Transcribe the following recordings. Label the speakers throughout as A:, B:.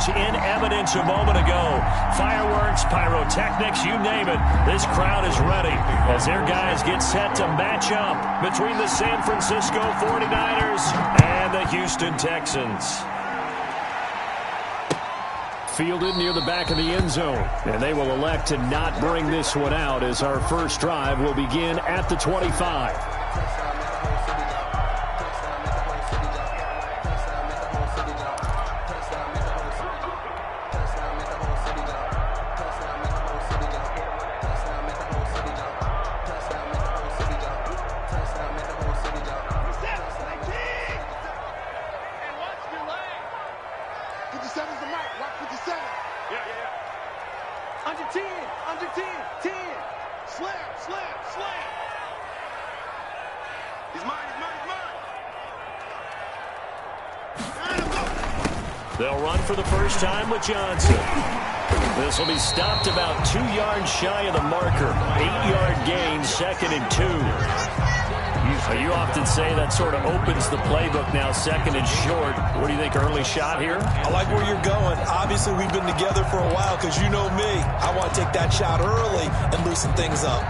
A: was in evidence a moment ago. Fireworks, pyrotechnics, you name it. This crowd is ready as their guys get set to match up between the San Francisco 49ers and the Houston Texans. Fielded near the back of the end zone. And they will elect to not bring this one out as our first drive will begin at the 25.
B: They'll run for the first time with Johnson. This will be stopped about 2 yards shy of the marker. 8-yard gain, 2nd and 2. You often say that sort of opens the playbook now, 2nd and short. What do you think, early shot here?
C: I like where you're going. Obviously, we've been together for a while because you know me. I want to take that shot early and loosen things up.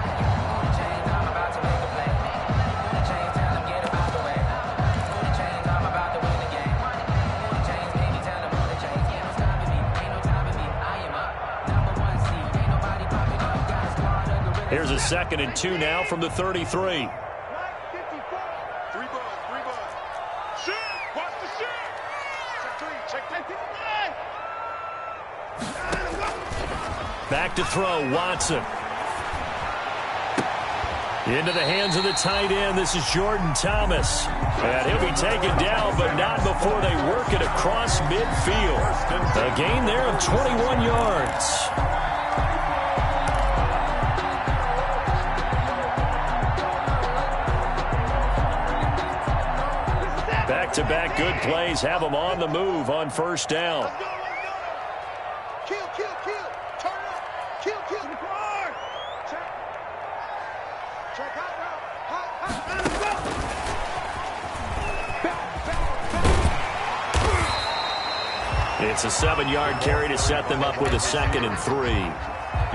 B: Here's a 2nd and 2 now from the 33. Back to throw, Watson. Into the hands of the tight end. This is Jordan Thomas. And he'll be taken down, but not before they work it across midfield. A gain there of 21 yards. Back-to-back good plays have them on the move on first down. It's a 7-yard carry to set them up with a 2nd and 3.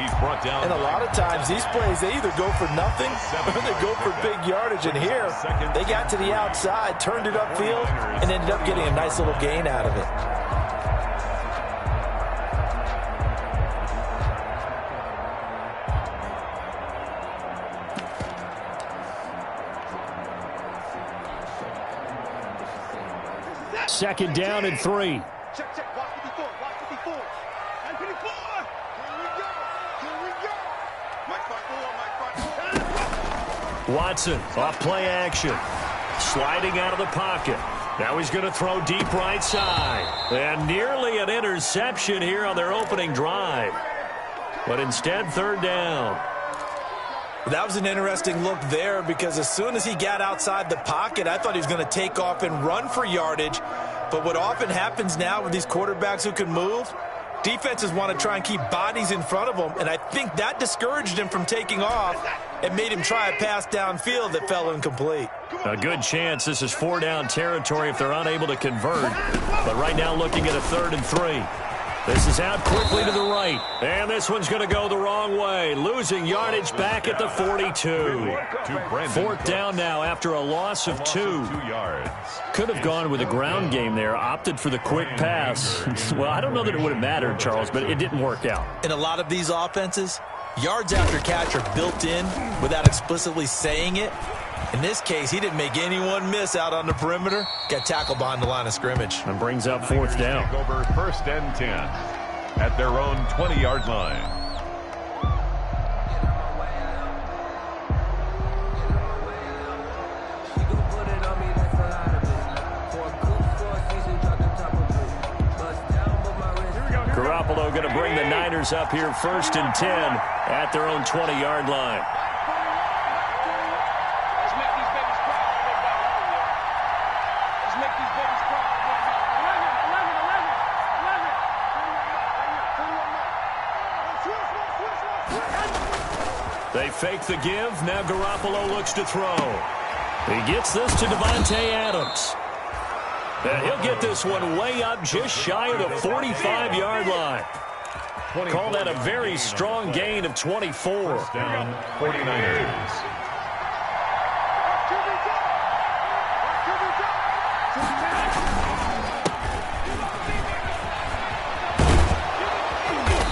C: He's brought down. And a lot of times these plays, they either go for nothing or they go for big yardage. And here, they got to the outside, turned it upfield, and ended up getting a nice little gain out of it.
B: Second down and 3.
D: Check. Watch 54. Watch 54. And 54. Here we go. Mike 54.
B: Watson off play action. Sliding out of the pocket. Now he's going to throw deep right side. And nearly an interception here on their opening drive. But instead, 3rd down.
C: That was an interesting look there because as soon as he got outside the pocket, I thought he was going to take off and run for yardage. But what often happens now with these quarterbacks who can move, defenses want to try and keep bodies in front of them, and I think that discouraged him from taking off and made him try a pass downfield that fell incomplete.
B: A good chance this is 4-down territory if they're unable to convert. But right now looking at a 3rd and 3. This is out quickly to the right. And this one's going to go the wrong way. Losing yardage back at the 42. 4th down now after a loss of 2. Could have gone with a ground game there. Opted for the quick pass. Well, I don't know that it would have mattered, Charles, but it didn't work out.
C: In a lot of these offenses, yards after catch are built in without explicitly saying it. In this case, he didn't make anyone miss out on the perimeter. Got tackled behind the line of scrimmage.
B: And brings up 4th down.
E: Over 1st and 10 at their own 20-yard line.
B: Garoppolo going to bring the Niners up here 1st and 10 at their own 20-yard line. They fake the give. Now Garoppolo looks to throw. He gets this to Devontae Adams. And he'll get this one way up just shy of the 45-yard line. Call that a very strong gain of 24.
E: First down, 49ers.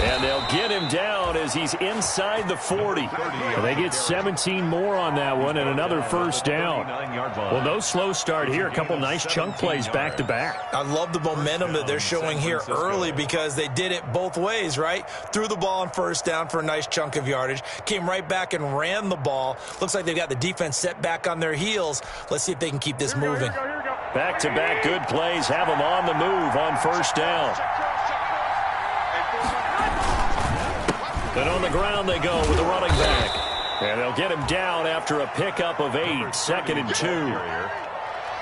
B: And they'll get him down as he's inside the 40. And they get 17 more on that one and another first down. Well, no slow start here. A couple nice chunk plays back-to-back.
C: I love the momentum that they're showing here early because they did it both ways, right? Threw the ball on first down for a nice chunk of yardage. Came right back and ran the ball. Looks like they've got the defense set back on their heels. Let's see if they can keep this moving.
B: Back-to-back good plays have them on the move on first down. And on the ground they go with the running back. And they'll get him down after a pickup of 8, 2nd and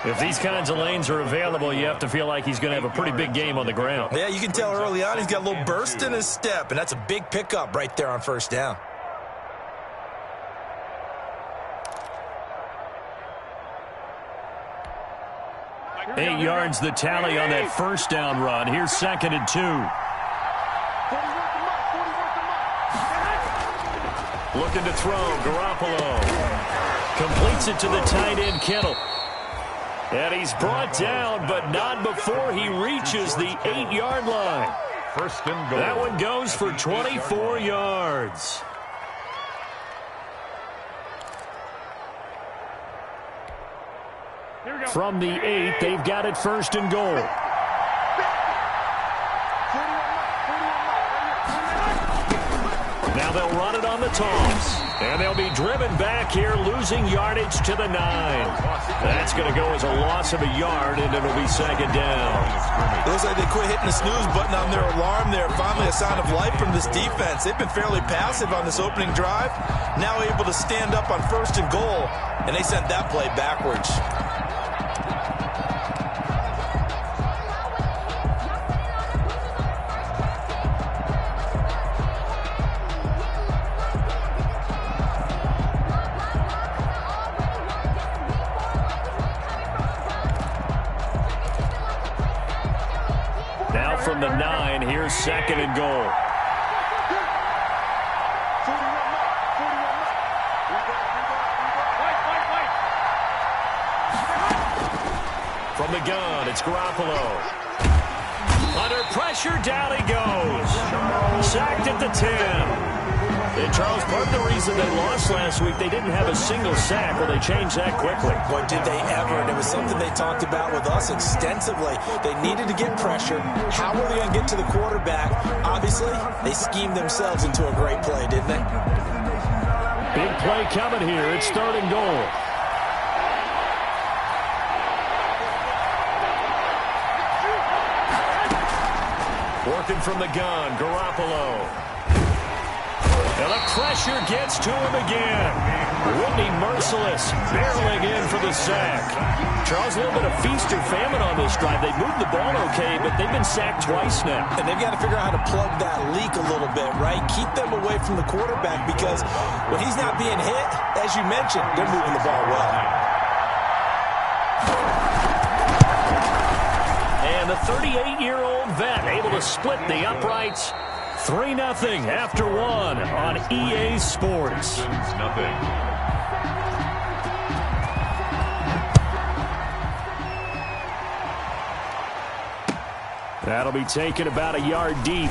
B: 2. If these kinds of lanes are available, you have to feel like he's going to have a pretty big game on the ground.
C: Yeah, you can tell early on he's got a little burst in his step, and that's a big pickup right there on first down.
B: Eight yards the tally on that first down run. Here's 2nd and 2. Looking to throw, Garoppolo. Completes it to the tight end, Kittle. And he's brought down, but not before he reaches the 8-yard line.
E: First and goal.
B: That one goes for 24 yards. From the 8, they've got it first and goal. Now they'll run it on the toss. And they'll be driven back here, losing yardage to the 9. That's going to go as a loss of a yard, and it'll be 2nd down.
C: It looks like they quit hitting the snooze button on their alarm there. Finally a sign of life from this defense. They've been fairly passive on this opening drive. Now able to stand up on first and goal, and they sent that play backwards.
B: From the 9, here's 2nd and goal. From the gun, it's Garoppolo. Under pressure, down he goes. Sacked at the 10. And Charles, part of the reason they lost last week, they didn't have a single sack. Well, they changed that quickly.
C: Boy, did they ever. And it was something they talked about with us extensively. They needed to get pressure. How were they going to get to the quarterback? Obviously, they schemed themselves into a great play, didn't they?
B: Big play coming here. It's 3rd and goal. Working from the gun, Garoppolo. And the pressure gets to him again. Whitney merciless, barreling in for the sack. Charles, a little bit of feast or famine on this drive. They moved the ball okay, but they've been sacked twice now.
C: And they've got to figure out how to plug that leak a little bit, right? Keep them away from the quarterback because when he's not being hit, as you mentioned, they're moving the ball well.
B: And the 38-year-old vet able to split the uprights. 3-0 after 1 on EA Sports.
E: Nothing.
B: That'll be taken about a yard deep.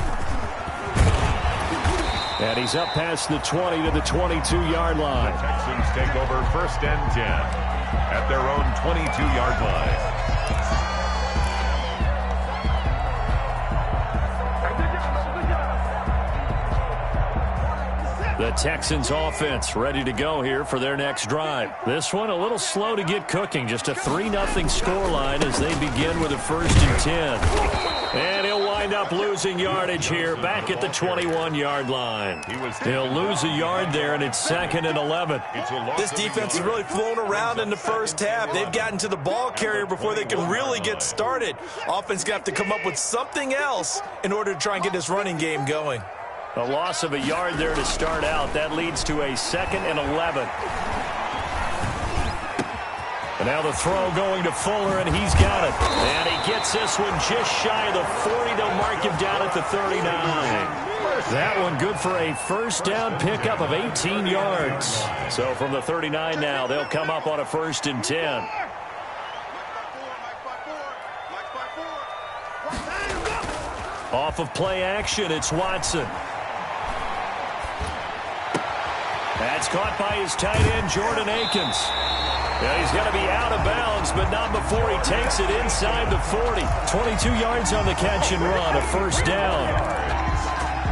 B: And he's up past the 20 to the 22-yard line.
E: The Texans take over 1st and 10 at their own 22-yard line.
B: The Texans offense ready to go here for their next drive. This one a little slow to get cooking. Just a 3-0 scoreline as they begin with a 1st and 10. And he'll wind up losing yardage here back at the 21-yard line. He'll lose a yard there, and it's 2nd and 11.
C: This defense has really flown around in the first half. They've gotten to the ball carrier before they can really get started. Offense going to have to come up with something else in order to try and get this running game going.
B: A loss of a yard there to start out. That leads to a 2nd and 11. And now the throw going to Fuller, and he's got it. And he gets this one just shy of the 40. They'll mark him down at the 39. That one good for a first down pickup of 18 yards. So from the 39 now, they'll come up on a 1st and 10. Off of play action, it's Watson. That's caught by his tight end, Jordan Akins. Yeah, he's going to be out of bounds, but not before he takes it inside the 40. 22 yards on the catch and run, a 1st down.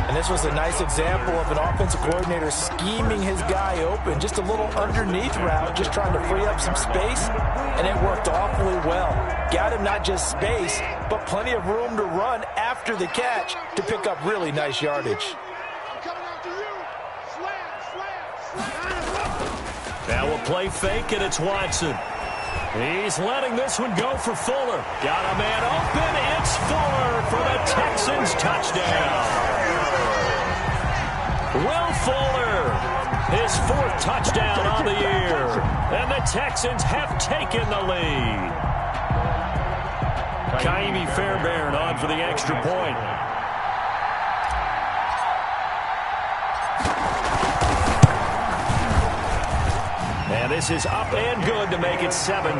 C: And this was a nice example of an offensive coordinator scheming his guy open. Just a little underneath route, just trying to free up some space, and it worked awfully well. Got him not just space, but plenty of room to run after the catch to pick up really nice yardage.
B: Now we'll play fake, and it's Watson. He's letting this one go for Fuller. Got a man open. It's Fuller for the Texans touchdown. Will Fuller, his 4th touchdown on the year. And the Texans have taken the lead. Kaimi Fairbairn on for the extra point. And this is up and good to make it 7-3.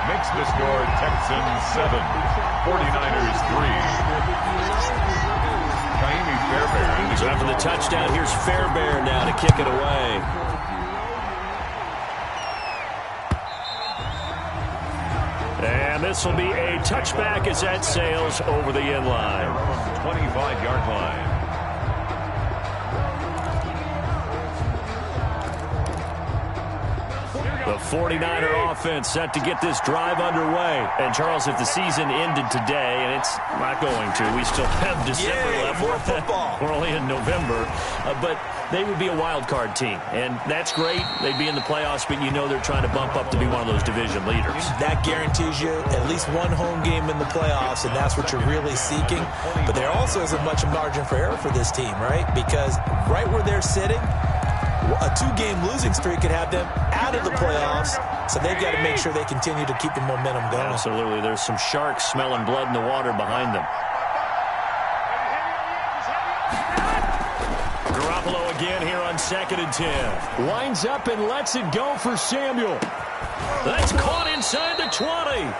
E: Makes the score Texans 7, 49ers 3. Kaimi Fairbairn.
B: So after the touchdown, here's Fairbairn now to kick it away. And this will be a touchback as that sails over the end line.
E: 25-yard line.
B: The 49er offense set to get this drive underway. And, Charles, if the season ended today, and it's not going to, we still have December left.
C: More football.
B: We're only in November. But they would be a wild card team. And that's great. They'd be in the playoffs, but you know they're trying to bump up to be one of those division leaders.
C: That guarantees you at least one home game in the playoffs, and that's what you're really seeking. But there also isn't much margin for error for this team, right? Because right where they're sitting, a 2-game losing streak could have them out of the playoffs, so they've got to make sure they continue to keep the momentum going.
B: Absolutely. There's some sharks smelling blood in the water behind them. Garoppolo again here on 2nd and 10. Lines up and lets it go for Samuel. That's caught inside the 20.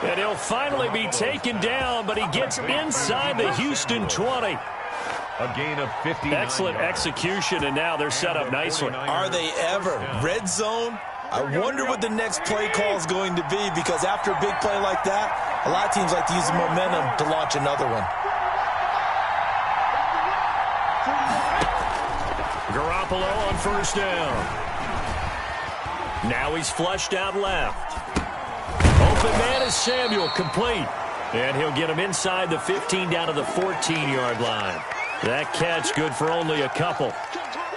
B: And he'll finally be taken down, but he gets inside the Houston 20.
E: A gain of 50.
B: Excellent execution, and now they're set up nicely.
C: Are they ever? Red zone? I wonder what the next play call is going to be, because after a big play like that, a lot of teams like to use the momentum to launch another one.
B: Garoppolo on 1st down. Now he's flushed out left. Open man is Samuel, complete. And he'll get him inside the 15 down to the 14-yard line. That catch good for only a couple.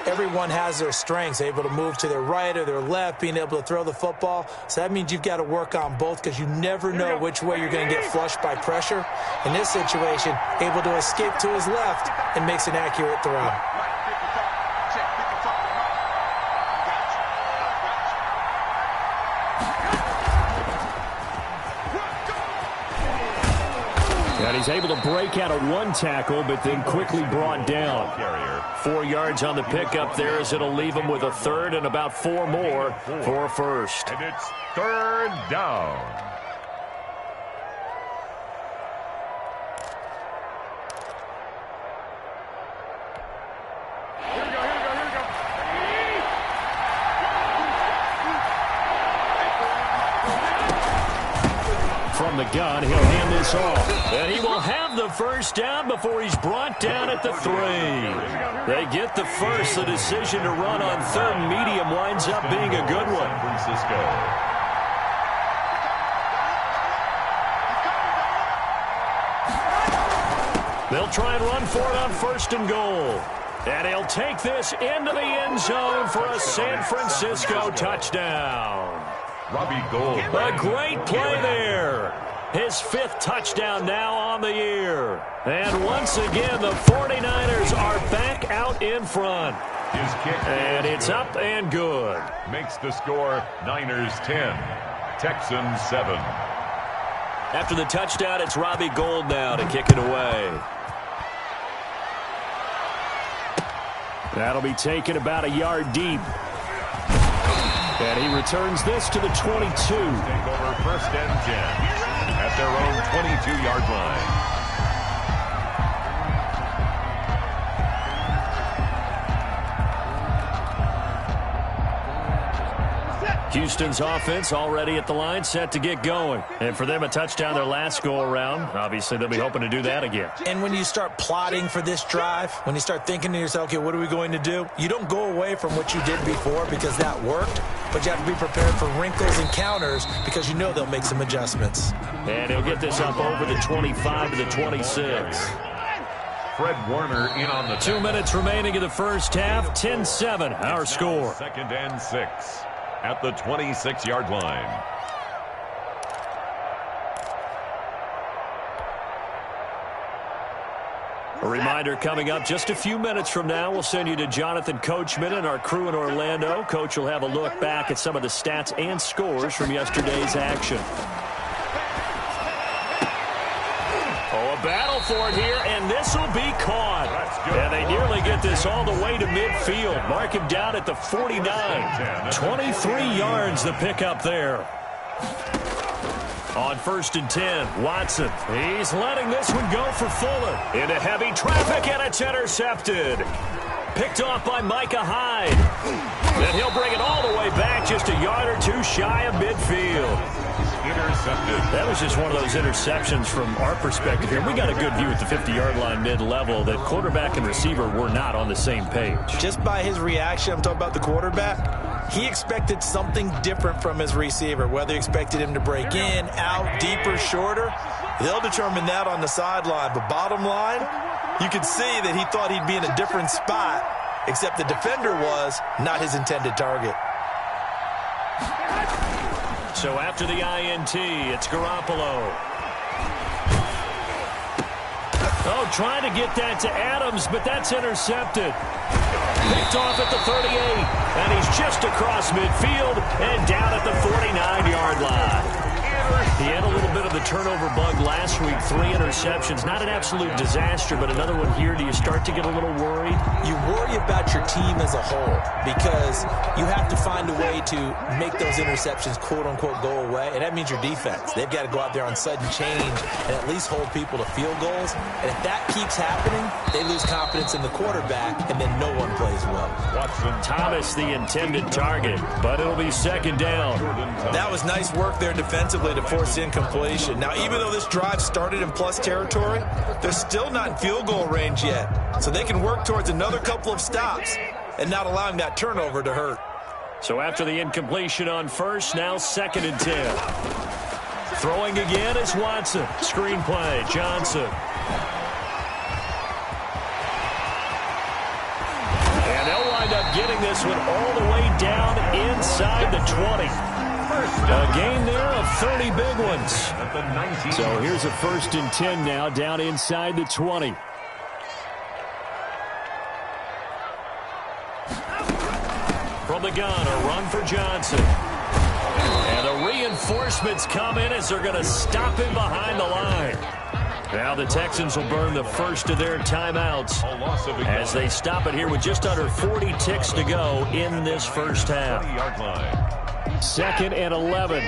C: Everyone has their strengths, able to move to their right or their left, being able to throw the football. So that means you've got to work on both, because you never know which way you're going to get flushed by pressure. In this situation, able to escape to his left and makes an accurate throw.
B: And he's able to break out of 1 tackle, but then quickly brought down. 4 yards on the pickup there, as it'll leave him with a 3rd and about 4 more for a 1st.
E: And it's 3rd down.
B: From the gun, he'll hand this off. And he will have the 1st down before he's brought down at the 3. They get the 1st. The decision to run on 3rd and medium winds up being a good one.
E: Francisco.
B: They'll try and run for it on 1st and goal. And he'll take this into the end zone for a San Francisco touchdown.
E: Robbie Gould.
B: A great play there. His 5th touchdown now on the year. And once again, the 49ers are back out in front.
E: His kick
B: And it's up and good.
E: makes the score Niners 10, Texans 7.
B: After the touchdown, it's Robbie Gould now to kick it away. That'll be taken about a yard deep. And he returns this to the 22.
E: Take over first and 10 at their own 22-yard line.
B: Houston's offense already at the line, set to get going. And for them, a touchdown their last go-around. Obviously, they'll be hoping to do that again.
C: And when you start plotting for this drive, when you start thinking to yourself, okay, what are we going to do? You don't go away from what you did before because that worked, but you have to be prepared for wrinkles and counters because you know they'll make some adjustments.
B: And he'll get this up over the 25 to the 26.
E: Fred Warner in on the
B: 2 minutes remaining in the first half. 10-7, our score.
E: Second and 6 at the 26-yard line.
B: A reminder coming up just a few minutes from now, we'll send you to Jonathan Coachman and our crew in Orlando. Coach will have a look back at some of the stats and scores from yesterday's action. Oh, a battle for it here, and this will be caught. And they nearly get this all the way to midfield. Mark him down at the 49. 23 yards the pickup there. On first and 10, Watson. He's letting this one go for Fuller. Into heavy traffic, and it's intercepted. Picked off by Micah Hyde. Then he'll bring it all the way back, just a yard or two shy of midfield.
E: Intercepted.
B: That was just one of those interceptions from our perspective here. We got a good view at the 50-yard line mid-level that quarterback and receiver were not on the same page.
C: Just by his reaction, I'm talking about the quarterback, he expected something different from his receiver, whether he expected him to break in, out, deeper, shorter. They'll determine that on the sideline. But bottom line, you could see that he thought he'd be in a different spot, except the defender was not his intended target.
B: So after the INT, it's Garoppolo. Oh, trying to get that to Adams, but that's intercepted. Picked off at the 38, and he's just across midfield and down at the 49-yard line. He had a little bit of the turnover bug last week, 3 interceptions. Not an absolute disaster, but another one here. Do you start to get a little worried?
C: You worry about your team as a whole because you have to find a way to make those interceptions, quote-unquote, go away, and that means your defense. They've got to go out there on sudden change and at least hold people to field goals. And if that keeps happening, they lose confidence in the quarterback, and then no one plays well.
E: Watson.
B: Thomas, the intended target, but it'll be second down.
C: That was nice work there defensively to force incompletion. Now, even though this drive started in plus territory, they're still not in field goal range yet. So they can work towards another couple of stops and not allowing that turnover to hurt.
B: So after the incompletion on first, now second and 10. Throwing again is Watson. Screen play, Johnson. And they'll wind up getting this one all the way down inside the 20. A gain there of 30 big ones. So here's a first and 10 now down inside the 20. From the gun, a run for Johnson. And the reinforcements come in as they're going to stop him behind the line. Now the Texans will burn the first of their timeouts as they stop it here with just under 40 ticks to go in this first half.
E: 20-yard line.
B: Second and 11.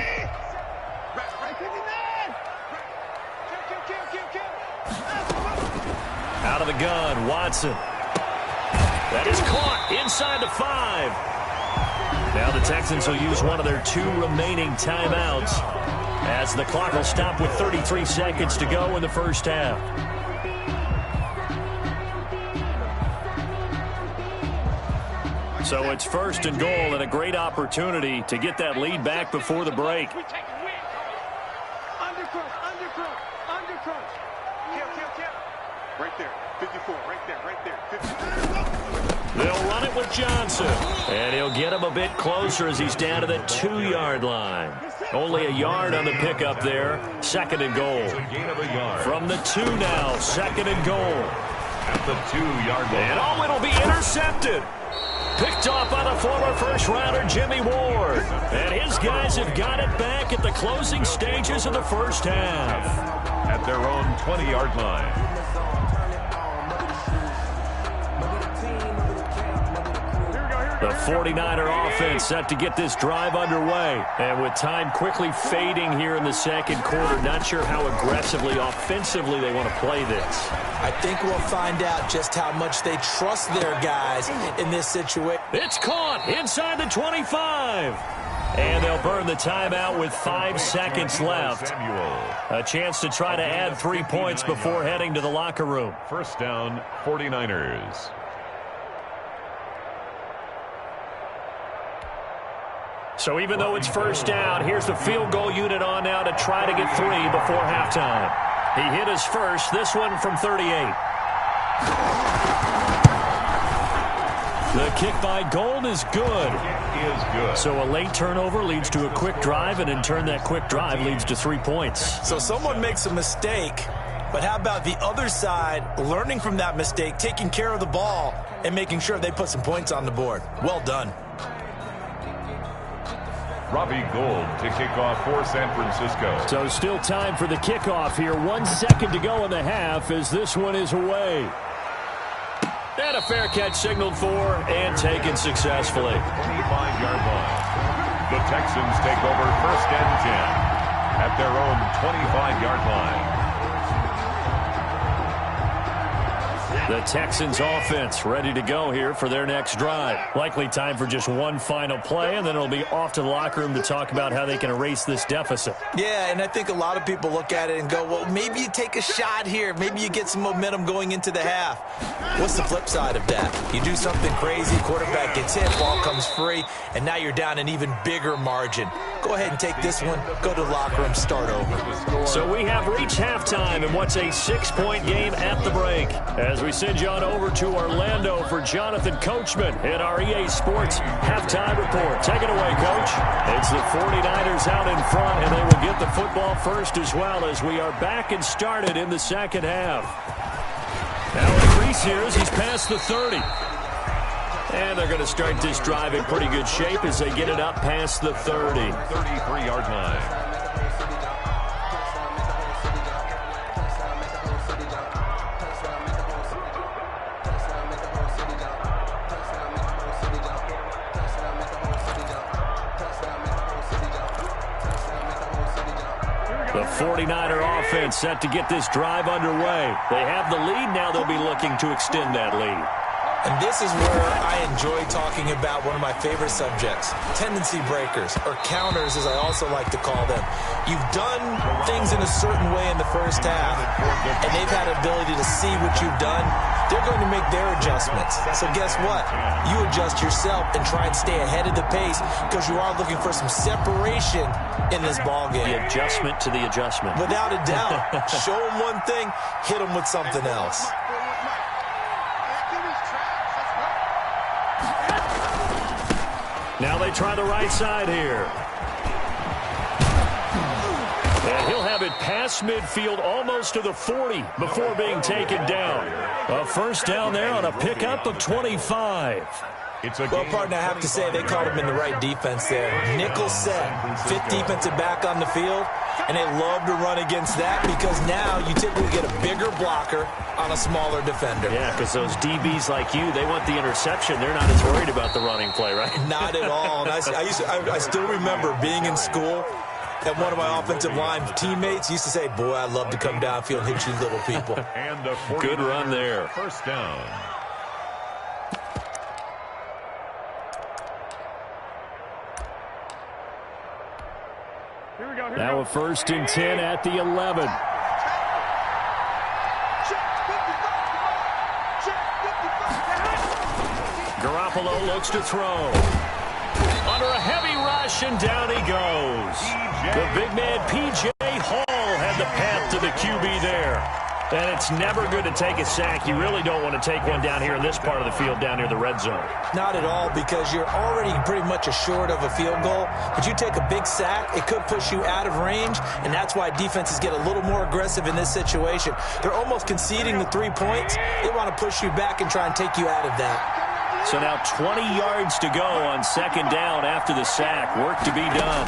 B: Out of the gun, Watson. That is caught inside the 5. Now the Texans will use one of their 2 remaining timeouts as the clock will stop with 33 seconds to go in the first half. So it's first and goal and a great opportunity to get that lead back before the break.
D: Right there, 54, right there, 54.
B: They'll run it with Johnson. And he'll get him a bit closer as he's down to the 2-yard line. Only a yard on the pickup there. Second and goal.
E: Gain of a yard.
B: From the 2 now, second and goal.
E: At the 2-yard line.
B: And it'll be intercepted. Picked off by the former first-rounder Jimmy Ward. And his guys have got it back at the closing stages of the first half.
E: At their own 20-yard line.
B: The 49er offense set to get this drive underway. And with time quickly fading here in the second quarter, not sure how aggressively, offensively they want to play this.
C: I think we'll find out just how much they trust their guys in this situation.
B: It's caught inside the 25. And they'll burn the timeout with 5 seconds left. A chance to try to add 3 points before heading to the locker room.
E: First down, 49ers.
B: So even though it's first down, here's the field goal unit on now to try to get 3 before halftime. He hit his first, this one from 38. The kick by Gold is good. So a late turnover leads to a quick drive, and in turn that quick drive leads to 3 points.
C: So someone makes a mistake, but how about the other side learning from that mistake, taking care of the ball, and making sure they put some points on the board? Well done.
E: Robbie Gould to kick off for San Francisco.
B: So still time for the kickoff here. 1 second to go in the half as this one is away. And a fair catch signaled for and taken successfully.
E: 25-yard line. The Texans take over first and 10 at their own 25-yard line.
B: The Texans offense ready to go here for their next drive. Likely time for just one final play, and then it'll be off to the locker room to talk about how they can erase this deficit.
C: Yeah, and I think a lot of people look at it and go, well, maybe you take a shot here. Maybe you get some momentum going into the half. What's the flip side of that? You do something crazy, quarterback gets hit, ball comes free, and now you're down an even bigger margin. Go ahead and take this one, go to the locker room, start over.
B: So we have reached halftime in what's a 6-point game at the break. As we send you on over to Orlando for Jonathan Coachman in our EA Sports halftime report. Take it away, Coach. It's the 49ers out in front, and they will get the football first as well as we are back and started in the second half. Now Reese here as he's past the 30. And they're going to start this drive in pretty good shape as they get it up past the 30.
E: 33-yard line.
B: The 49er offense set to get this drive underway. They have the lead. Now they'll be looking to extend that lead.
C: And this is where I enjoy talking about one of my favorite subjects, tendency breakers, or counters as I also like to call them. You've done things in a certain way in the first half, and they've had an ability to see what you've done. They're going to make their adjustments. So guess what? You adjust yourself and try and stay ahead of the pace because you are looking for some separation in this ball game.
B: The adjustment to the adjustment.
C: Without a doubt. Show them one thing, hit them with something else.
B: Now they try the right side here. And he'll have it past midfield almost to the 40 before being taken down. A first down there on a pickup of 25.
C: Well, partner, I have to say they caught him in the right defense there. Nickel set, fifth defensive back on the field, and they love to run against that because now you typically get a bigger blocker on a smaller defender.
B: Yeah, because those DBs like you, they want the interception. They're not as worried about the running play, right?
C: Not at all. And I still remember being in school, and one of my offensive line teammates used to say, boy, I'd love to come downfield and hit you little people.
E: And the
B: good run there.
E: First down.
B: Now a first and 10 at the 11. Garoppolo looks to throw. Under a heavy rush, and down he goes. The big man, P.J. Hall, had the path to the QB there. And it's never good to take a sack. You really don't want to take one down here in this part of the field, down near the red zone.
C: Not at all, because you're already pretty much assured of a field goal. But you take a big sack, it could push you out of range, and that's why defenses get a little more aggressive in this situation. They're almost conceding the 3 points. They want to push you back and try and take you out of that.
B: So now 20 yards to go on second down after the sack. Work to be done.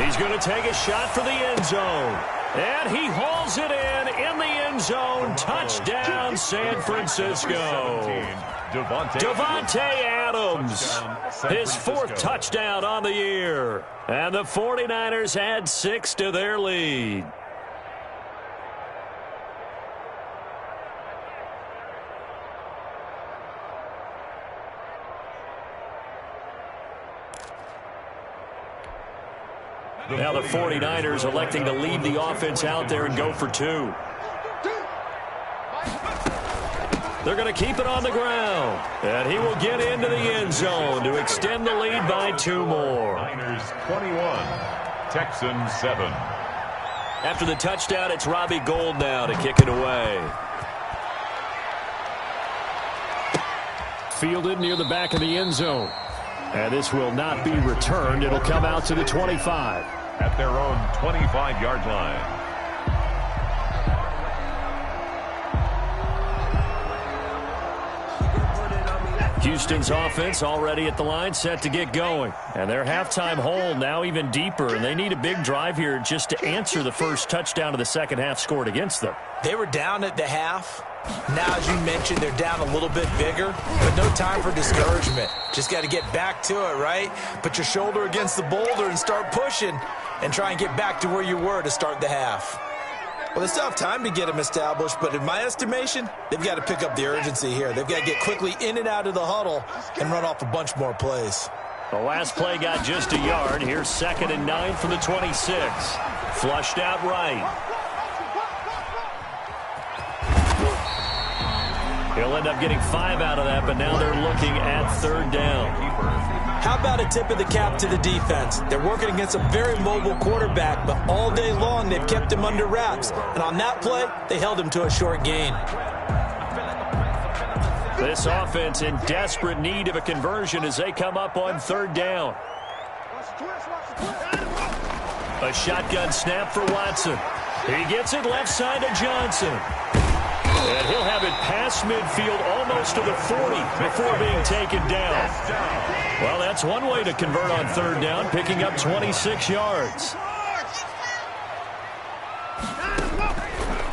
B: He's going to take a shot for the end zone. And he hauls it in the end zone. Touchdown, San Francisco. Davante Adams, his fourth touchdown on the year. And the 49ers add 6 to their lead. Now the 49ers electing to leave the offense out there and go for 2. They're going to keep it on the ground. And he will get into the end zone to extend the lead by 2 more.
E: Niners 21, Texans 7.
B: After the touchdown, it's Robbie Gould now to kick it away.
A: Fielded near the back of the end zone. And this will not be returned. It'll come out to the 25.
E: At their own 25-yard line.
B: Houston's offense already at the line, set to get going. And their halftime hole now even deeper, and they need a big drive here just to answer the first touchdown of the second half scored against them.
C: They were down at the half. Now, as you mentioned, they're down a little bit bigger, but no time for discouragement. Just got to get back to it, right? Put your shoulder against the boulder and start pushing and try and get back to where you were to start the half. Well, they still have time to get them established, but in my estimation, they've got to pick up the urgency here. They've got to get quickly in and out of the huddle and run off a bunch more plays.
B: The last play got just a yard. Here's 2nd and 9 from the 26. Flushed out right. He'll end up getting 5 out of that, but now they're looking at 3rd down.
C: How about a tip of the cap to the defense? They're working against a very mobile quarterback, but all day long they've kept him under wraps. And on that play, they held him to a short gain.
B: This offense in desperate need of a conversion as they come up on 3rd down. A shotgun snap for Watson. He gets it left side to Johnson. And he'll have it past midfield almost to the 40 before being taken down. Well, that's one way to convert on 3rd down, picking up 26 yards.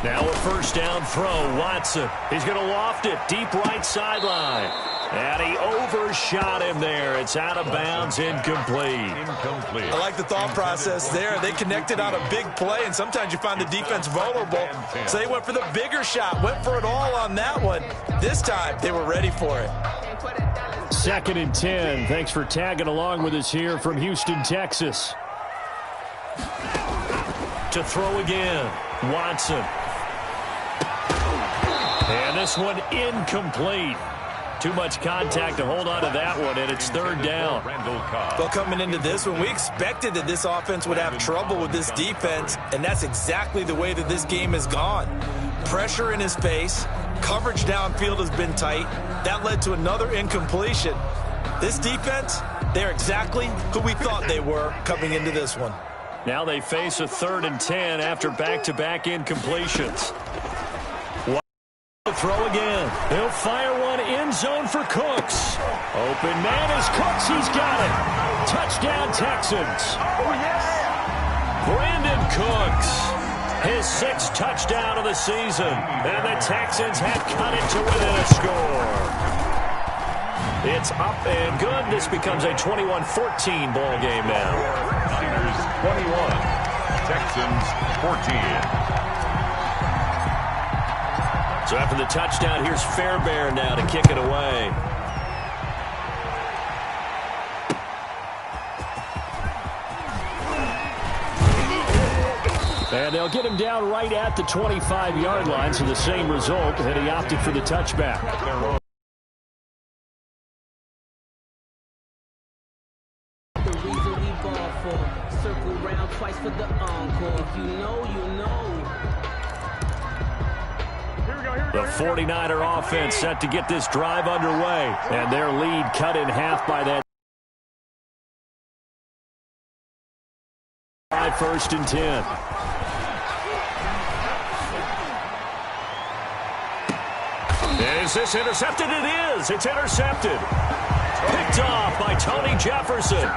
B: Now a 1st down throw, Watson. He's going to loft it deep right sideline. And he overshot him there. It's out of bounds, incomplete.
C: I like the thought process there. They connected on a big play, and sometimes you find the defense vulnerable. So they went for the bigger shot, went for it all on that one. This time, they were ready for it.
A: 2nd and 10. Thanks for tagging along with us here from Houston, Texas.
B: To throw again, Watson. And this one incomplete. Too much contact to hold on to that one, and it's 3rd down.
C: Well, coming into this one, we expected that this offense would have trouble with this defense, and that's exactly the way that this game has gone. Pressure in his face, coverage downfield has been tight. That led to another incompletion. This defense, they're exactly who we thought they were coming into this one.
B: Now they face a 3rd and 10 after back-to-back incompletions. Throw again. He'll fire one end zone for Cooks. Open man is Cooks. He's got it. Touchdown, Texans. Brandon Cooks. His 6th touchdown of the season. And the Texans have cut it to within a score. It's up and good. This becomes a 21-14 ball game now.
E: Niners 21, Texans 14.
B: So after the touchdown, here's Fairbairn now to kick it away.
A: And they'll get him down right at the 25-yard line, so the same result, and he opted for the touchback.
F: The reason we ball for, circle round twice for the encore. If you know, you know.
B: The 49er offense set to get this drive underway. And their lead cut in half by that. 1st and 10. Is this intercepted? It is. It's intercepted. Picked off by Tony Jefferson.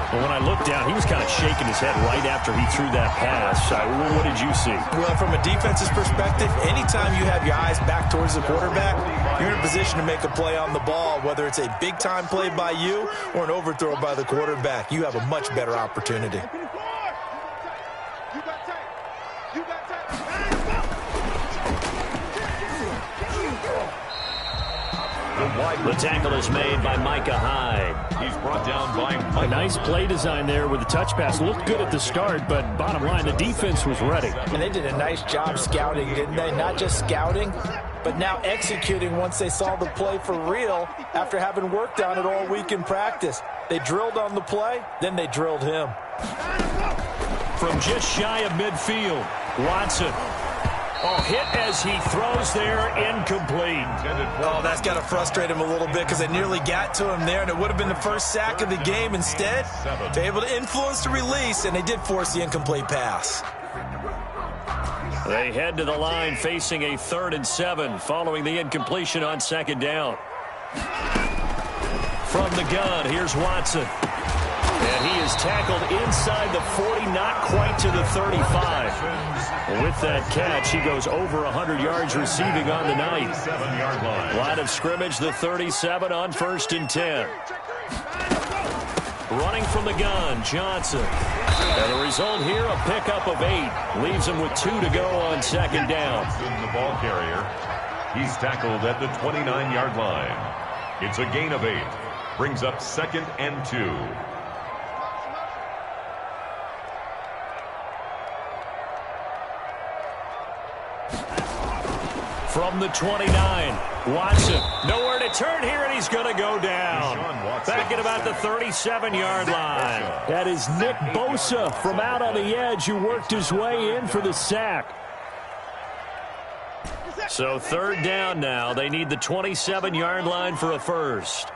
B: Well, when I looked down, he was kind of shaking his head right after he threw that pass. What did you see?
C: Well, from a defense's perspective, anytime you have your eyes back towards the quarterback, you're in a position to make a play on the ball, whether it's a big-time play by you or an overthrow by the quarterback. You have a much better opportunity.
B: The tackle is made by Micah Hyde.
E: He's brought down by Micah.
A: A nice play design there with the touch pass. Looked good at the start, but bottom line, the defense was ready.
C: And they did a nice job scouting, didn't they? Not just scouting, but now executing once they saw the play for real after having worked on it all week in practice. They drilled on the play, then they drilled him.
B: From just shy of midfield, Watson. Oh, hit as he throws there, incomplete.
C: Oh, that's got to frustrate him a little bit because they nearly got to him there, and it would have been the first sack of the game. Instead, they're able to influence the release, and they did force the incomplete pass.
B: They head to the line facing a 3rd and 7 following the incompletion on 2nd down. From the gun, here's Watson. And he is tackled inside the 40, not quite to the 35. With that catch, he goes over 100 yards receiving on the night. Line of scrimmage, the 37 on 1st and 10. Running from the gun, Johnson. And the result here, a pickup of 8. Leaves him with 2 to go on 2nd down.
E: The ball carrier. He's tackled at the 29-yard line. It's a gain of 8. Brings up 2nd and 2.
B: From the 29, Watson. Nowhere to turn here, and he's going to go down. Back at about the 37-yard line. That is Nick Bosa from out on the edge who worked his way in for the sack. So 3rd down now. They need the 27-yard line for a first.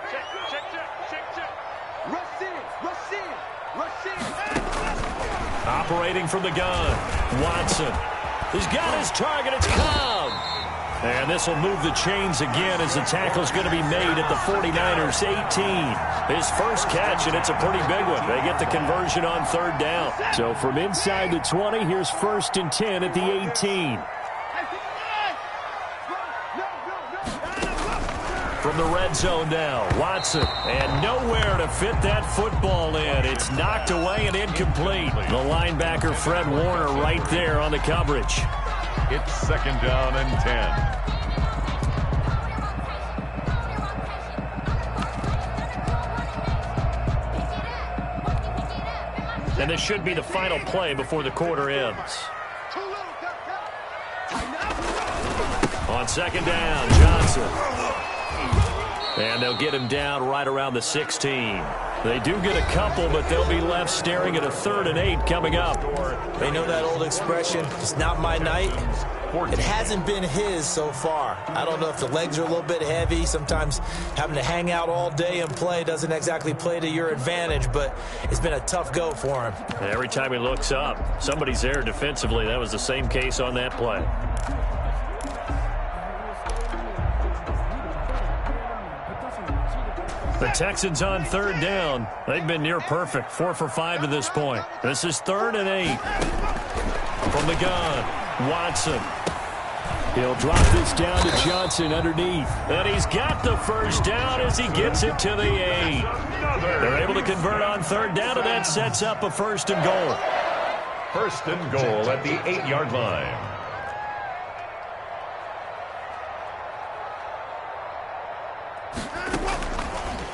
B: Operating from the gun, Watson. He's got his target. It's Cobb. And this will move the chains again as the tackle's going to be made at the 49ers 18. His first catch, and it's a pretty big one. They get the conversion on 3rd down.
A: So from inside the 20, here's 1st and 10 at the 18.
B: From the red zone now, Watson. And nowhere to fit that football in. It's knocked away and incomplete. The linebacker, Fred Warner, right there on the coverage.
E: It's 2nd down and 10.
B: And this should be the final play before the quarter ends. On 2nd down, Johnson. And they'll get him down right around the 16. They do get a couple, but they'll be left staring at a 3rd and 8 coming up.
C: They know that old expression, it's not my night. It hasn't been his so far. I don't know if the legs are a little bit heavy. Sometimes having to hang out all day and play doesn't exactly play to your advantage, but it's been a tough go for him.
B: Every time he looks up, somebody's there defensively. That was the same case on that play. The Texans on 3rd down. They've been near perfect, 4 for 5 to this point. This is 3rd and 8. From the gun, Watson.
A: He'll drop this down to Johnson underneath.
B: And he's got the first down as he gets it to the 8. They're able to convert on 3rd down, and that sets up a 1st and goal.
E: 1st and goal at the 8-yard line.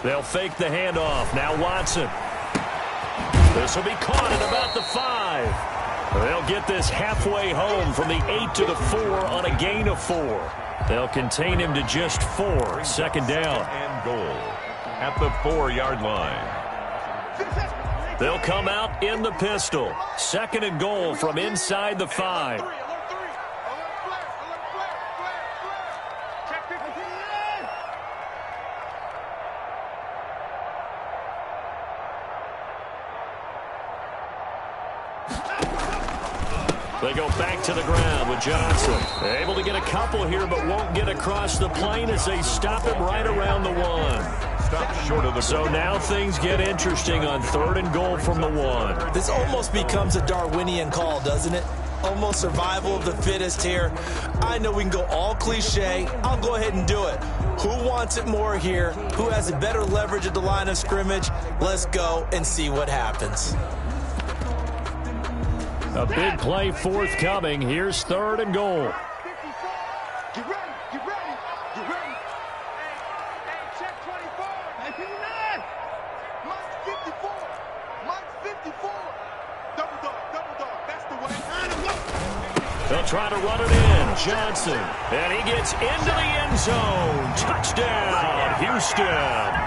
B: They'll fake the handoff. Now Watson. This will be caught at about the 5. They'll get this halfway home from the 8 to the 4 on a gain of 4. They'll contain him to just 4. 2nd down.
E: And goal at the 4-yard line.
B: They'll come out in the pistol. 2nd and goal from inside the 5. They go back to the ground with Johnson. Able to get a couple here, but won't get across the plane as they stop him right around the 1.
E: Stop short of the
B: So now things get interesting on 3rd and goal from the 1.
C: This almost becomes a Darwinian call, doesn't it? Almost survival of the fittest here. I know we can go all cliche. I'll go ahead and do it. Who wants it more here? Who has a better leverage at the line of scrimmage? Let's go and see what happens.
B: A big play forthcoming. Here's 3rd and goal.
D: Get ready, get ready, get ready. Hey, check 24. Hey, 59. Mike's 54. Mike's 54. Double dog, that's the way.
B: They'll try to run it in. Johnson. And he gets into the end zone. Touchdown, Houston.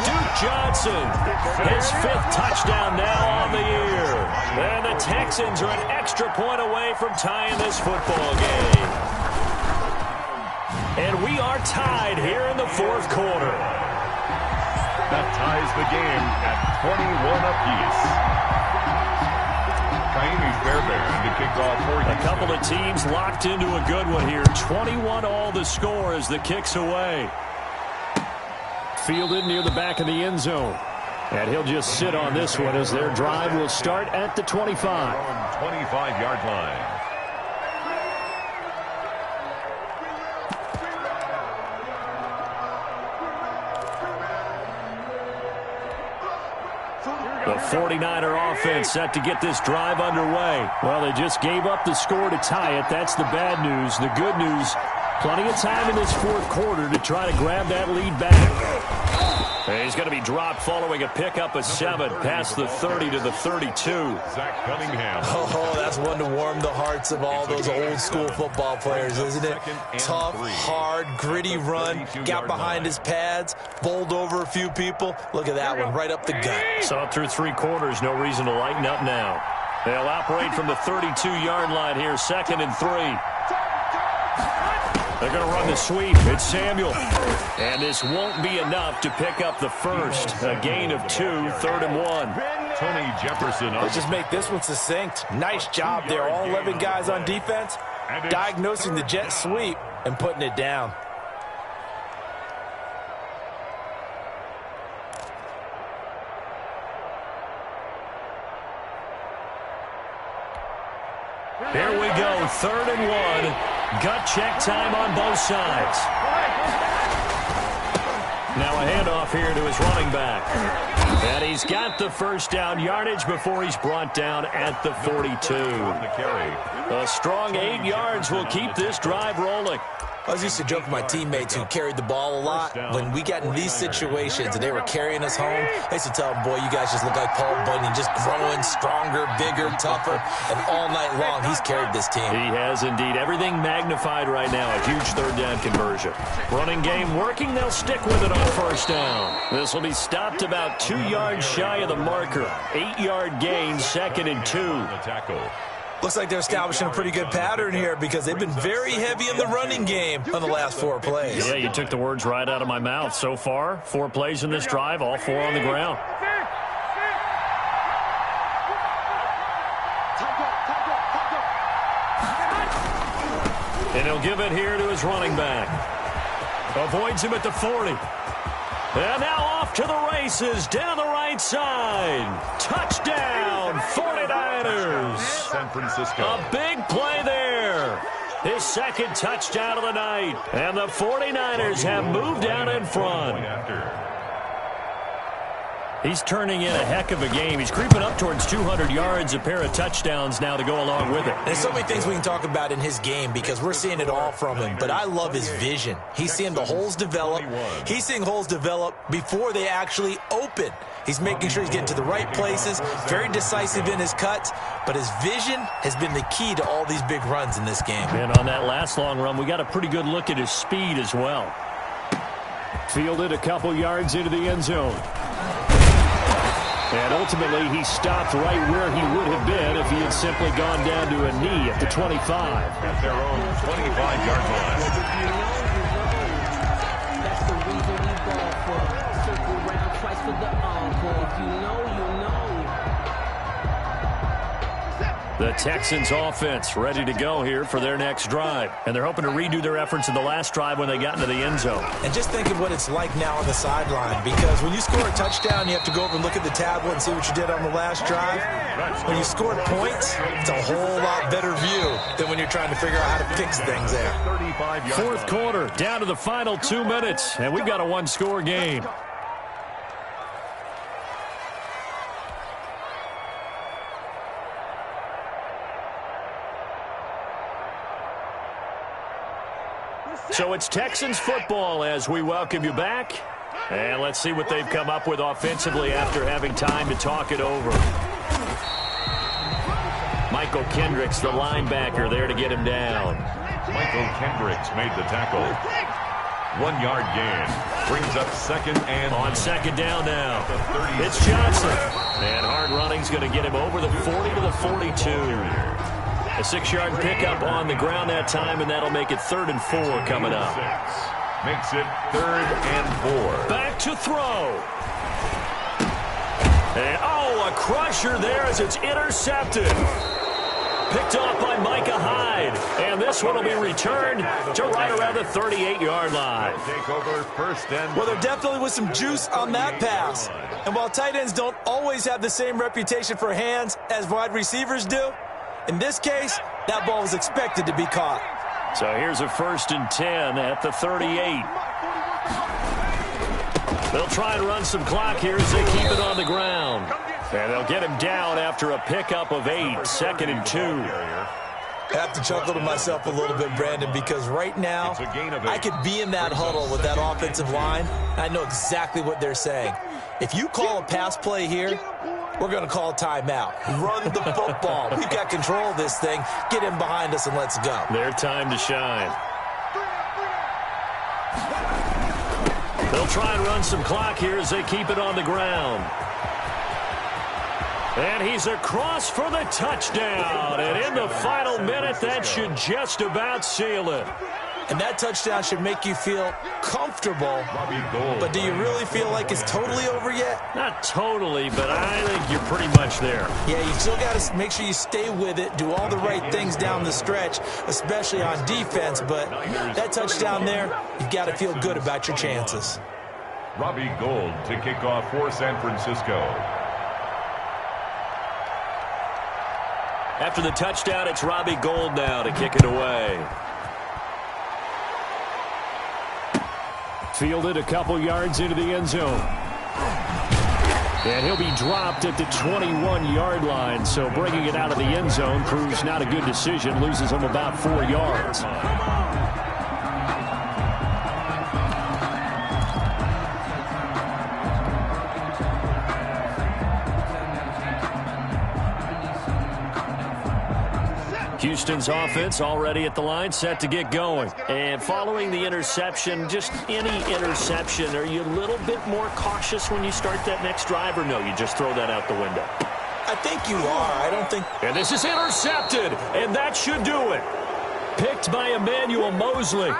B: Duke Johnson, his 5th touchdown now on the year. And the Texans are an extra point away from tying this football game. And we are tied here in the 4th quarter.
E: That ties the game at 21 apiece. Fairbairn to kick off for Houston.
B: A couple of teams locked into a good one here. 21 all the score as the kick's away. Fielded near the back of the end zone. And he'll just sit on this one as their drive will start at the 25.
E: 25-yard line.
B: The 49er offense set to get this drive underway. Well, they just gave up the score to tie it. That's the bad news. The good news, plenty of time in this 4th quarter to try to grab that lead back. And he's going to be dropped following a pickup of 7 past the 30 to the 32.
E: Zach Cunningham.
C: Oh, that's one to warm the hearts of all those old school football players, isn't it? Tough, hard, gritty run. Got behind his pads, bowled over a few people. Look at that one, right up the gut.
B: Saw it through 3 quarters. No reason to lighten up now. They'll operate from the 32-yard line here, 2nd and 3. They're going to run the sweep. It's Samuel. And this won't be enough to pick up the first. A gain of 2, 3rd and 1.
E: Tony Jefferson.
C: Let's just make this one succinct. Nice job there. All 11 guys on defense diagnosing the jet sweep and putting it down.
B: Here we go, 3rd and 1. Gut check time on both sides. Now a handoff here to his running back. And he's got the first down yardage before he's brought down at the 42. A strong 8 yards will keep this drive rolling.
C: I was used to joke with my teammates who carried the ball a lot. When we got in these situations and they were carrying us home, I used to tell them, boy, you guys just look like Paul Bunyan, just growing stronger, bigger, tougher. And all night long, he's carried this team.
B: He has indeed. Everything magnified right now. A huge 3rd down conversion. Running game working. They'll stick with it on 1st down. This will be stopped about 2 yards shy of the marker. 8-yard gain, 2nd and 2.
E: The tackle.
C: Looks like they're establishing a pretty good pattern here because they've been very heavy in the running game on the last 4 plays.
B: Yeah, you took the words right out of my mouth. So far, 4 plays in this drive, all 4 on the ground. And he'll give it here to his running back. Avoids him at the 40. And now off to the races, down the right side. Touchdown, 49ers.
E: San Francisco.
B: A big play there. His 2nd touchdown of the night. And the 49ers have moved out in front. He's turning in a heck of a game. He's creeping up towards 200 yards, a pair of touchdowns now to go along with it.
C: There's so many things we can talk about in his game because we're seeing it all from him. But I love his vision. He's seeing the holes develop. He's seeing holes develop before they actually open. He's making sure he's getting to the right places, very decisive in his cuts. But his vision has been the key to all these big runs in this game.
B: And on that last long run, we got a pretty good look at his speed as well. Fielded a couple yards into the end zone. And ultimately, he stopped right where he would have been if he had simply gone down to a knee at the 25.
E: At their own 25-yard line.
F: That's the reason we ball for. Circle round twice for the encore. If you know, you know.
B: The Texans offense ready to go here for their next drive. And they're hoping to redo their efforts in the last drive when they got into the end zone.
C: And just think of what it's like now on the sideline, because when you score a touchdown, you have to go over and look at the tablet and see what you did on the last drive. When you score points, it's a whole lot better view than when you're trying to figure out how to fix things there.
B: Fourth quarter, down to the final 2 minutes, and we've got a one-score game. So it's Texans football as we welcome you back. And let's see what they've come up with offensively after having time to talk it over. Michael Kendricks, the linebacker, there to get him down.
E: Michael Kendricks made the tackle. 1 yard gain. Brings up second and...
B: On second down now. It's Johnson. And hard running's going to get him over the 40 to the 42. A 6-yard pickup on the ground that time, and that'll make it 3rd and 4 coming up.
E: Makes it 3rd and 4.
B: Back to throw. And, a crusher there as it's intercepted. Picked off by Micah Hyde. And this one will be returned to right around the 38-yard line.
E: Take over 1st and...
C: Well, there definitely was some juice on that pass. And while tight ends don't always have the same reputation for hands as wide receivers do, in this case, that ball was expected to be caught.
B: So here's a 1st and 10 at the 38. They'll try and run some clock here as they keep it on the ground. And they'll get him down after a pickup of 8, 2nd and 2.
C: I have to chuckle to myself a little bit, Brandon, because right now I could be in that huddle with that offensive line. I know exactly what they're saying. If you call a pass play here, we're going to call a timeout. Run the football. We've got control of this thing. Get him behind us and let's go.
B: Their time to shine. They'll try and run some clock here as they keep it on the ground. And he's across for the touchdown. And in the final minute, that should just about seal it.
C: And that touchdown should make you feel comfortable. But do you really feel like it's totally over yet?
B: Not totally, but I think you're pretty much there.
C: Yeah, you still got to make sure you stay with it, do all the right things down the stretch, especially on defense. But that touchdown there, you've got to feel good about your chances.
E: Robbie Gould to kick off for San Francisco.
B: After the touchdown, it's Robbie Gould now to kick it away. Fielded a couple yards into the end zone. And he'll be dropped at the 21-yard line. So bringing it out of the end zone proves not a good decision. Loses him about 4 yards. Houston's offense already at the line, set to get going. And following the interception, just any interception, are you a little bit more cautious when you start that next drive, or no, you just throw that out the window?
C: I think you are. I don't think...
B: And this is intercepted, and that should do it. Picked by Emmanuel Mosley.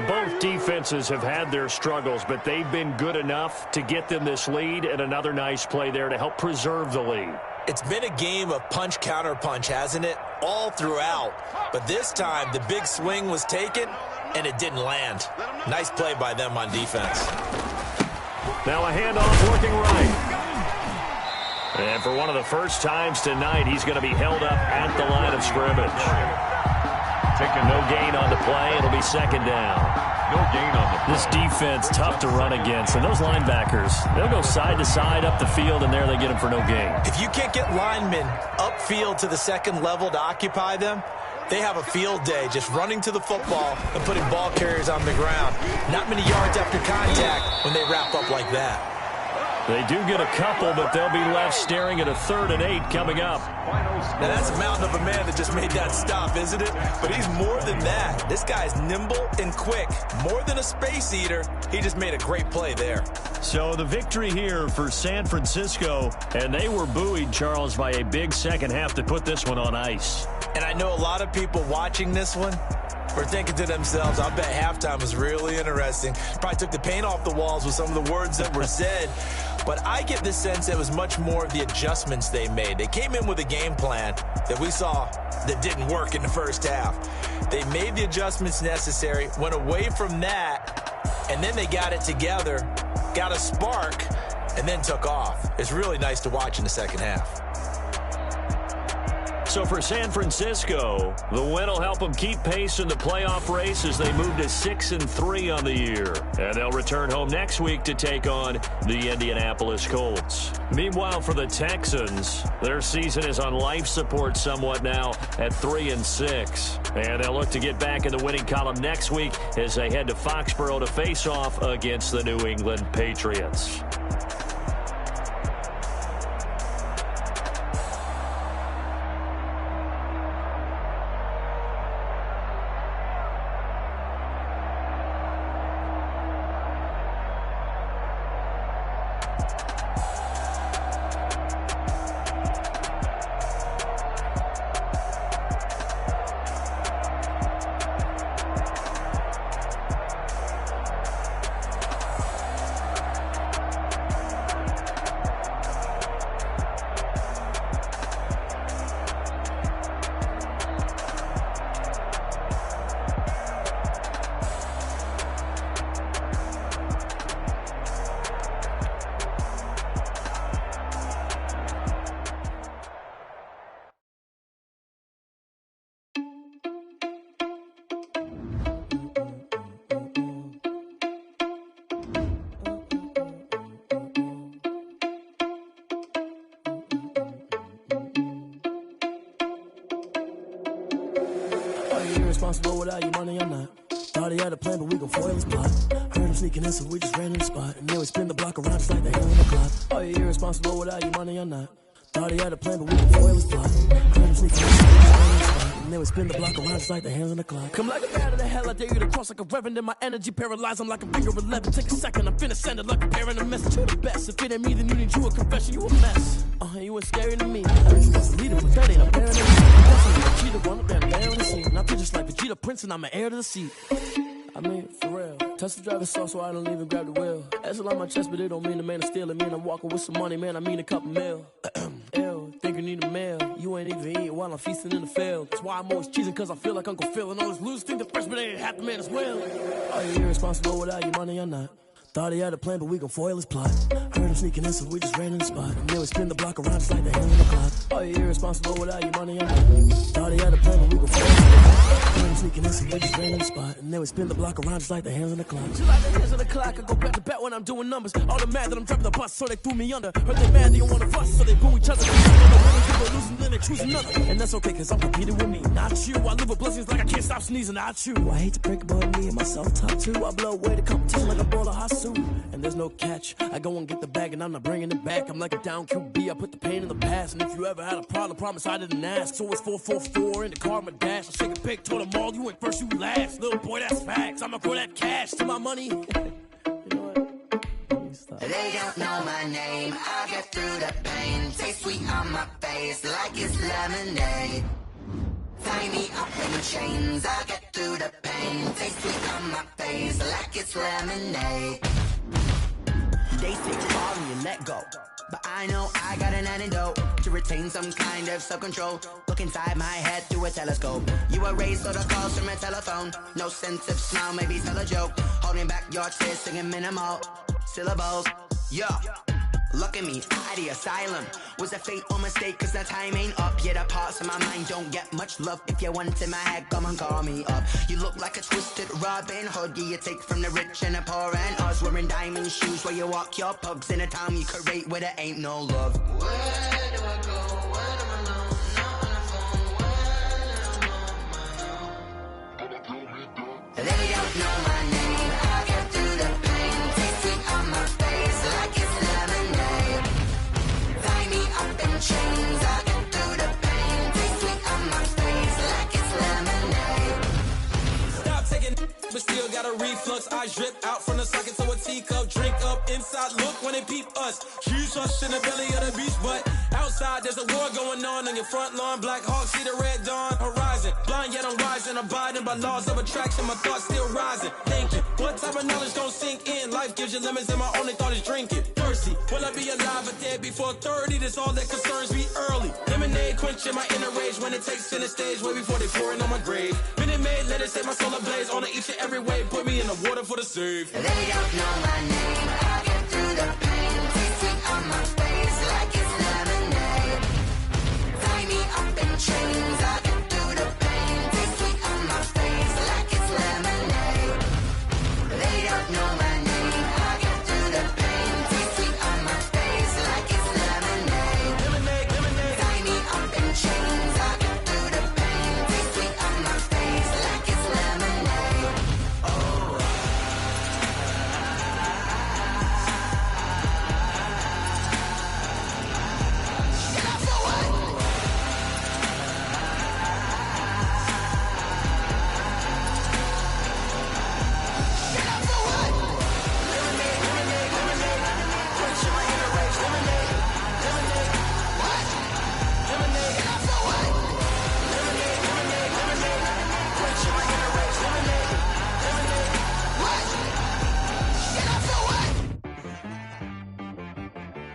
B: Both defenses have had their struggles, but they've been good enough to get them this lead, and another nice play there to help preserve the lead.
C: It's been a game of punch-counter-punch, hasn't it? All throughout. But this time, the big swing was taken, and it didn't land. Nice play by them on defense.
B: Now a handoff working right. And for one of the first times tonight, he's going to be held up at the line of scrimmage. Taking no gain on the play. It'll be 2nd down.
E: No gain on the play.
B: This defense, tough to run against. And those linebackers, they'll go side to side up the field, and there they get them for no gain.
C: If you can't get linemen upfield to the second level to occupy them, they have a field day just running to the football and putting ball carriers on the ground. Not many yards after contact when they wrap up like that.
B: They do get a couple, but they'll be left staring at a 3rd and 8 coming up.
C: Now that's a mountain of a man that just made that stop, isn't it? But he's more than that. This guy's nimble and quick. More than a space eater, he just made a great play there.
B: So the victory here for San Francisco, and they were buoyed, Charles, by a big second half to put this one on ice.
C: And I know a lot of people watching this one, were thinking to themselves, I bet halftime was really interesting. Probably took the paint off the walls with some of the words that were said. But I get the sense it was much more of the adjustments they made. They came in with a game plan that we saw that didn't work in the first half. They made the adjustments necessary, went away from that, and then they got it together, got a spark, and then took off. It's really nice to watch in the second half.
B: So for San Francisco, the win will help them keep pace in the playoff race as they move to 6-3 on the year. And they'll return home next week to take on the Indianapolis Colts. Meanwhile, for the Texans, their season is on life support somewhat now at 3-6. And they'll look to get back in the winning column next week as they head to Foxborough to face off against the New England Patriots.
G: Irresponsible without your money, I'm not. Thought he had a plan, but we gon' foil his plot. Heard him sneaking in, so we just ran in the spot. And then we spin the block around just like the hand on the clock. Oh, you're irresponsible without your money, I'm not. Thought he had a plan, but we gon' foil his plot. Heard him sneaking in, so we just ran in the spot. And then we spin the block around just like the hands on the clock. Come like a bat of the hell, I dare you to cross like a reverend. And my energy paralyzed, I'm like a finger 11. Take a second, I'm finna send it like a parent a message. You the best, if it ain't me, then you need you a confession. You a mess. You ain't scary to me. I heard you was a leader, but that ain't a parent. Cheetah one up there, bear on the scene. I feel just like Vegeta Prince, and I'm an heir to the seat. I mean, for real. Touch the driver's soft, so I don't even grab the wheel. That's on my chest, but it don't mean the man is stealing. Mean I'm walking with some money, man. I mean a couple mil. Ew, think you need a meal. You ain't even eating while I'm feasting in the field. That's why I'm always cheesing, cause I feel like Uncle Phil. And all those losers think the freshman ain't half the man as well. Are you irresponsible without your money or not? Thought he had a plan, but we gon' foil his plot. Heard him sneaking in, so we just ran in the spot. And then we spin the block around just like the hand on the clock. Oh, you're irresponsible without your money, I'm not. Thought he had a plan, but we gon' foil his plot. Heard him sneaking in, so we just ran in the spot. And then we spin the block around just like the hands on the clock. Just like the hands on the clock, I go back to back when I'm doing numbers. All the mad that I'm driving the bus, so they threw me under. Heard they mad, they don't wanna fuss, so they boo each other. People losing, then they choose another. And that's okay, cause I'm competing with me, not you. I live with blessings like I can't stop sneezing, not you. I hate to break it, but me and myself top two. I blow away the competition like a ball of hot soup. And there's no catch. I go and get the bag and I'm not bringing it back. I'm like a down QB, I put the pain in the past. And if you ever had a problem, promise I didn't ask. So it's 4-4-4 in the car, my dash. I shake a pig, told them all, you went first, you last. Little boy, that's facts. I'ma throw that cash to my money. You know what?
H: They don't know my name, I get through the pain. Taste sweet on my face like it's lemonade. Tie me up in chains, I get through the pain. Taste sweet on my face like it's lemonade. They say fall and you let go, but I know I got an antidote to retain some kind of self-control. Look inside my head through a telescope. You were raised on the calls from a telephone. No sense of smile, maybe tell a joke. Holding back your tears, singing minimal syllables. Yo, look at me, out the asylum. Was a fate or mistake, cause the time ain't up. Yet the parts of my mind don't get much love. If you want in my head, come and call me up. You look like a twisted Robin Hood. Yeah, you take from the rich and the poor and us. Wearing diamond shoes where you walk your pugs. In a town you create where there ain't no love. Where do I go when I'm alone? Not on the phone, when I'm on my own. They don't know my name, I get through the pain. Taste sweet on my face like it's lemonade. Tie me up in chains, I get through the pain. Taste sweet on my face like it's lemonade.
I: Stop taking, but still got a reflux. I drip out from the socket to a teacup. Drink up inside, look when they peep us. Jesus in the belly of the beast, but Outside, there's a war going on your front lawn. Black Hawk, see the red dawn horizon. Blind yet I'm rising, abiding by laws of attraction. My thoughts still rising. Thinking, what type of knowledge don't sink in? Life gives you lemons and my only thought is drinking. Thirsty, will I be alive or dead before 30? That's all that concerns me early. Lemonade quenching my inner rage when it takes center stage way before they pouring on my grave. Minute Maid, let it set my soul ablaze on each and every way. Put me in the water for the save.
H: They don't know my name. I get through the pain. Taste sweet on my face like it's lemonade. Tie me up in chains. I get through the pain. Taste sweet on my face like it's lemonade. They don't know my name. I get through the pain. Taste sweet on my face like it's lemonade.
I: Lemonade, lemonade.
H: Tie me up in chains. I get through the pain. Taste sweet on my face like it's lemonade.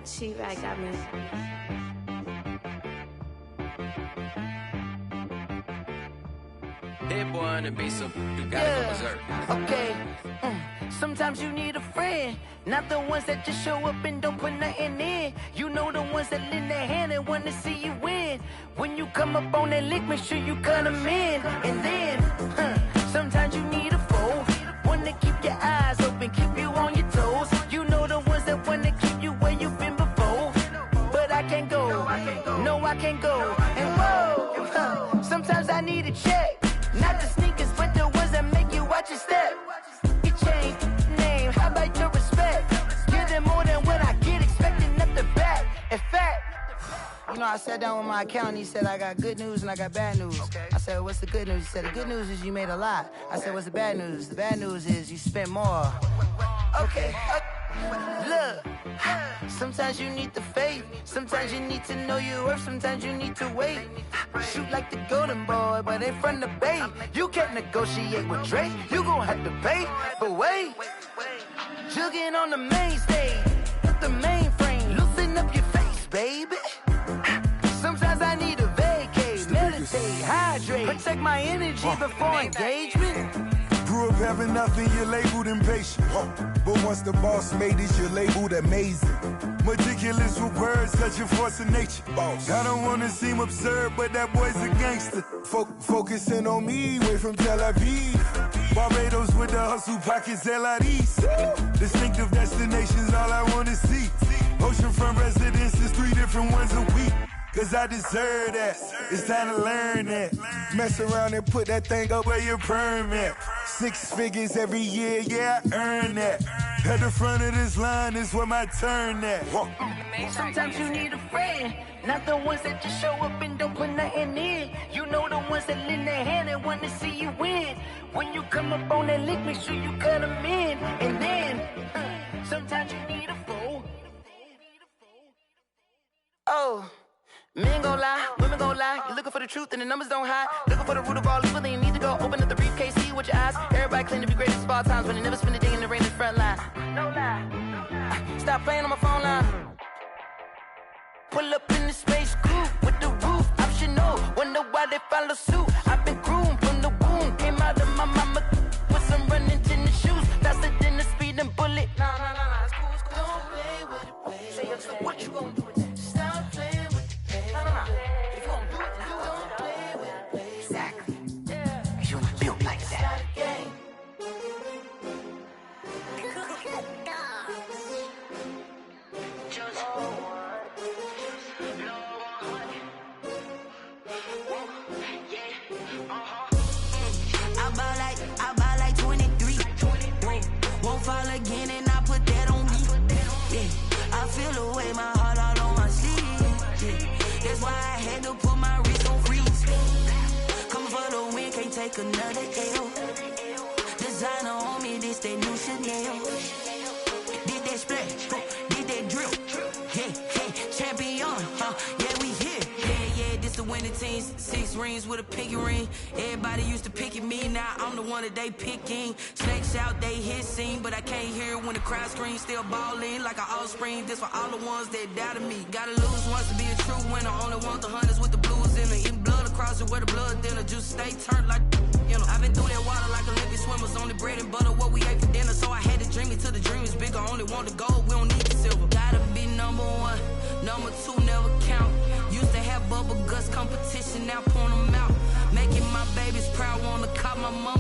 J: She-Rag got me.
K: That boy on the beat, so you gotta go berserk.
F: Okay. Sometimes you need a friend, not the ones that just show up and don't put nothing in. You know the ones that lend their hand and want to see you win. When you come up on that lick, make sure you cut them in. And then, sometimes you need a foe, one to keep your eyes open, keep you on your toes. You know the ones that want to keep you where you've been before. But I can't go, no I can't go. And whoa, sometimes I need a check. Not the sneakers, but the ones that make you watch your step. You change name, how about your respect? Give them more than what I get, expecting nothing back. In fact, you know, I sat down with my accountant, he said I got good news and I got bad news. I said, what's the good news? He said, the good news is you made a lot. I said, what's the bad news? The bad news is you spent more. Okay. Look, sometimes you need the faith, sometimes you need to know your worth, sometimes you need to wait. Shoot like the golden boy, but in front of the bay. You can't negotiate with Drake, you gon' have to pay. But wait, jugging on the main stage, the mainframe, loosen up your face, baby. Sometimes I need a vacate, meditate, hydrate, protect my energy before engagement.
L: Grew up having nothing, you're labeled impatient. But once the boss made it, you're labeled amazing. Meticulous with words, such a force of nature. I don't wanna seem absurd, but that boy's a gangster. Focusing on me, way from Tel Aviv. Barbados with the hustle pockets, LIDs. Distinctive destinations, all I wanna see. Oceanfront residences, 3 different ones a week. Cause I deserve that, it's time to learn that. Mess around and put that thing up where your permit. 6 figures every year, yeah, I earn that. At the front of this line is where my turn at.
F: Sometimes you need a friend, not the ones that just show up and don't put nothing in. You know the ones that lend their hand and want to see you win. When you come up on that lick, make sure you cut them in. And then, sometimes you need a foe. Oh. Men gon' lie, women gon' lie. You're looking for the truth and the numbers don't hide. Looking for the root of all evil, then you need to go open up the briefcase, see with your eyes. Everybody claim to be greatest of all times, but they never spend a day in the rain in the front line. No lie. Stop playing on my phone line. Pull up in the space coupe with the roof optional. Wonder why they follow suit. I've been groomed from the womb. Came out of my mama with some running tennis shoes. Faster than the speeding bullet. No, it's cool, it's cool. Don't play with it, play. Say, what you gonna do with that? Stop playing with it. If you gon' do it, then don't play with it, play. Exactly. Yeah. You built like that.
H: I buy like 23. Won't fall again and I put that on me. Yeah. I feel the way my heart all on my sleeve. Yeah. That's why I had to put my wrist on freeze. Coming for the win, can't take another L. Designer on me, this that new Chanel. Did that splash, did that drill. Yeah, champion,
I: 15, 6 rings with a pinky ring. Everybody used to pick at me, now I'm the one that they picking. Snakes out, they hit scene, but I can't hear when the crowd screams. Still ballin' like an offspring. This for all the ones that doubted me. Gotta lose once to be a true winner. Only want the hunters with the blues in it. Eating blood across it where the blood thinner. Juice stay turned like, you know. I've been through that water like Olympic swimmers. Only bread and butter, what we ate for dinner. So I had to dream it till the dream is bigger. Only want the gold, we don't need the silver. Gotta be number one, number two never count. Used to have bubble guts competition, now point them out. Making my babies proud, wanna cop my mama